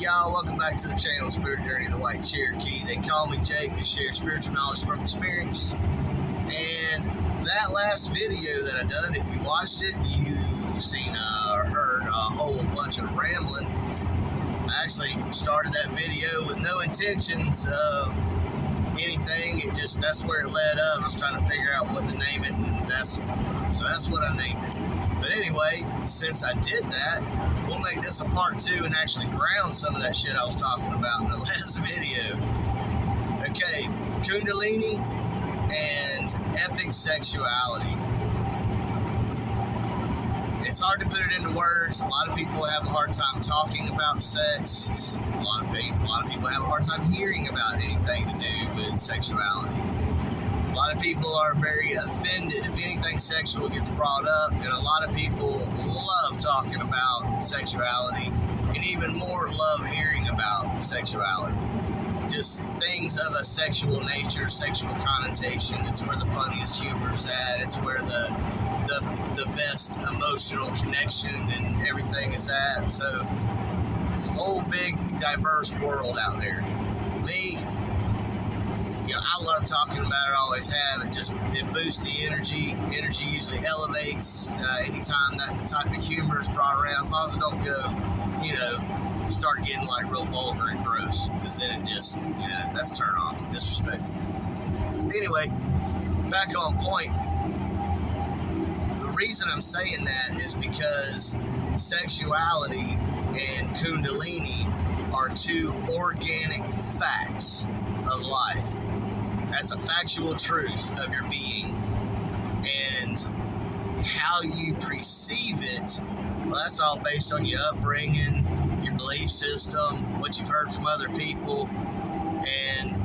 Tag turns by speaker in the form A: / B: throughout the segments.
A: y'all? Welcome back to the channel, Spirit Journey of the White Cherokee. They call me Jake to share spiritual knowledge from experience. And that last video that I done, if you watched it, you've seen or heard a whole bunch of rambling. I actually started that video with no intentions of anything. That's where it led up. I was trying to figure out what to name it, and that's what I named it. But anyway, since I did that, we'll make this a part 2 and actually ground some of that shit I was talking about in the last video. Okay, Kundalini and epic sexuality. It's hard to put it into words. A lot of people have a hard time talking about sex. A lot of people have a hard time hearing about anything to do with sexuality. A lot of people are very offended if anything sexual gets brought up, and a lot of people love talking about sexuality, and even more love hearing about sexuality. Just things of a sexual nature, sexual connotation. It's where the funniest humor's at. It's where the best emotional connection and everything is at. So, whole big diverse world out there. Me, I love talking about it, always have. It boosts the energy. Energy usually elevates anytime that type of humor is brought around, as long as it don't go, start getting like real vulgar and gross, because then it just, that's turn off, disrespectful. Anyway, back on point. The reason I'm saying that is because sexuality and Kundalini are two organic facts of life. That's a factual truth of your being, and how you perceive it, well, that's all based on your upbringing, your belief system, what you've heard from other people, and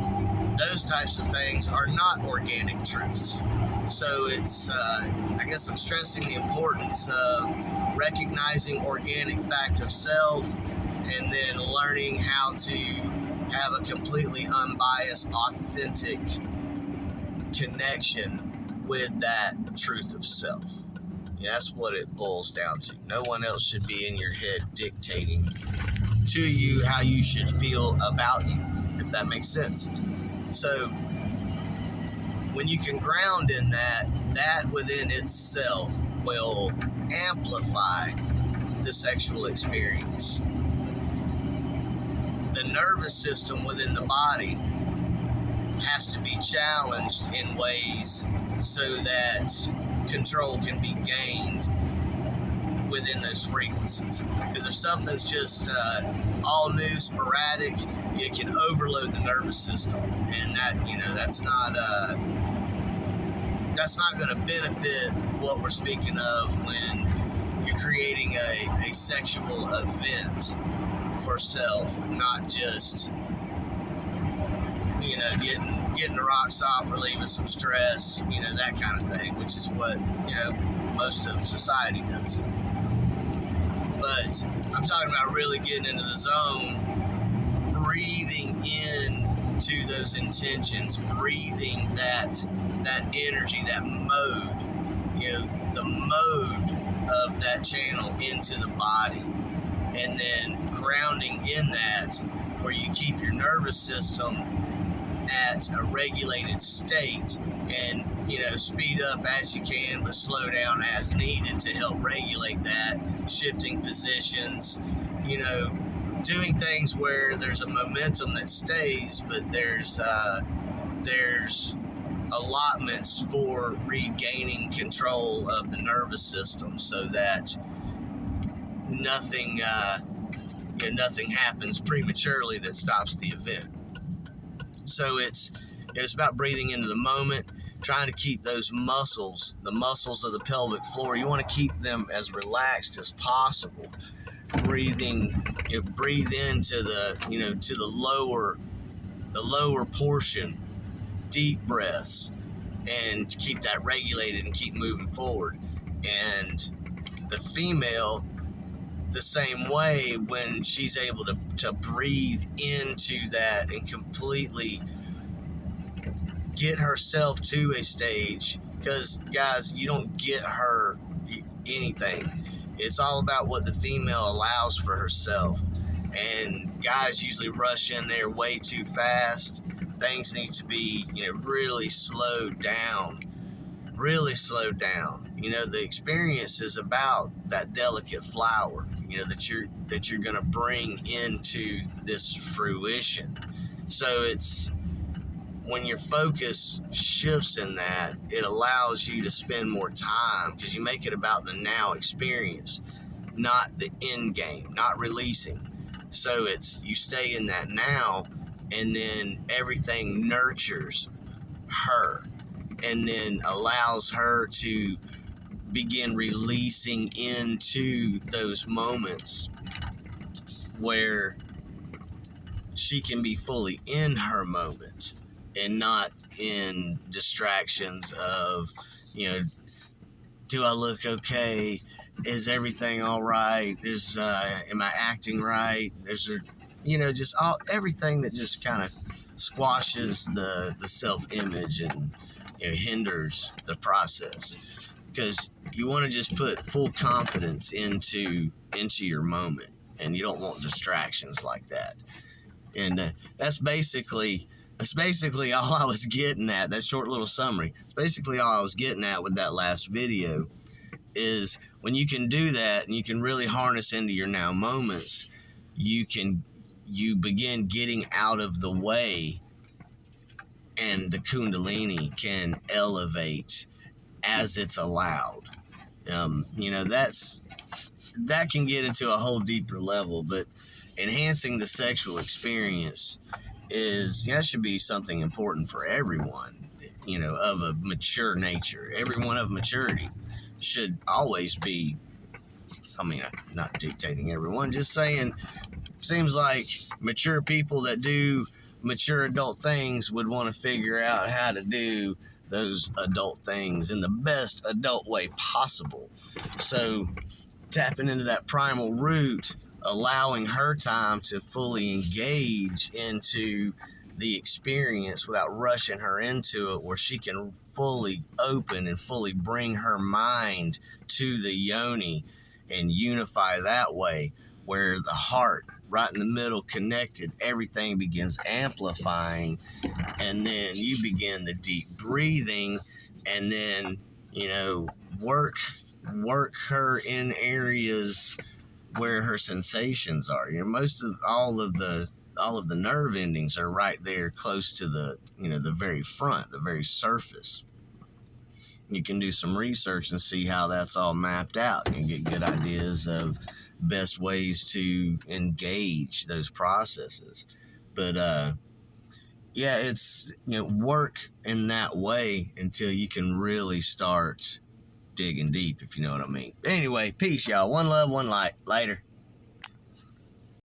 A: those types of things are not organic truths. So it's, I guess I'm stressing the importance of recognizing organic fact of self, and then learning how to have a completely unbiased, authentic connection with that truth of self. That's what it boils down to. No one else should be in your head dictating to you how you should feel about you, if that makes sense. So, when you can ground in that within itself will amplify the sexual experience. The nervous system within the body has to be challenged in ways so that control can be gained within those frequencies. Because if something's just all new, sporadic, it can overload the nervous system, and that's not going to benefit what we're speaking of when you're creating a sexual event for self, not just getting the rocks off, relieving some stress, that kind of thing, which is what most of society does. But I'm talking about really getting into the zone, breathing in to those intentions, breathing that energy, that mode, the mode of that channel into the body. And then grounding in that, where you keep your nervous system at a regulated state, and speed up as you can, but slow down as needed to help regulate that, shifting positions, doing things where there's a momentum that stays, but there's allotments for regaining control of the nervous system, so that nothing happens prematurely that stops the event. So it's about breathing into the moment, trying to keep those muscles, the muscles of the pelvic floor, you want to keep them as relaxed as possible. Breathe into the lower portion, deep breaths, and keep that regulated and keep moving forward. And the female, the same way, when she's able to breathe into that and completely get herself to a stage, because guys, you don't get her anything. It's all about what the female allows for herself. And guys usually rush in there way too fast. Things need to be, really slowed down. Really slowed down. The experience is about that delicate flower, that you're gonna bring into this fruition. So it's when your focus shifts in that, it allows you to spend more time because you make it about the now experience, not the end game, not releasing. So it's you stay in that now, and then everything nurtures her and then allows her to begin releasing into those moments where she can be fully in her moment and not in distractions of, do I look okay? Is everything all right? Am I acting right? Is there, just everything that just kind of squashes the self-image and hinders the process, because you want to just put full confidence into your moment, and you don't want distractions like that. And that's basically all I was getting at. That short little summary. It's basically all I was getting at with that last video. Is when you can do that and you can really harness into your now moments, you begin getting out of the way, and the Kundalini can elevate as it's allowed. That can get into a whole deeper level, but enhancing the sexual experience that should be something important for everyone, of a mature nature. Everyone of maturity should always be, I'm not dictating everyone, just saying, seems like mature people that do mature adult things would want to figure out how to do those adult things in the best adult way possible. So tapping into that primal root, allowing her time to fully engage into the experience without rushing her into it, where she can fully open and fully bring her mind to the yoni and unify that way, where the heart right in the middle connected, everything begins amplifying, and then you begin the deep breathing, and then work her in areas where her sensations are. Most of all of the nerve endings are right there close to the the very front, the very surface. You can do some research and see how that's all mapped out and get good ideas of best ways to engage those processes. But it's work in that way until you can really start digging deep, if you know what I mean. Anyway, peace, y'all. One love, one light. Later.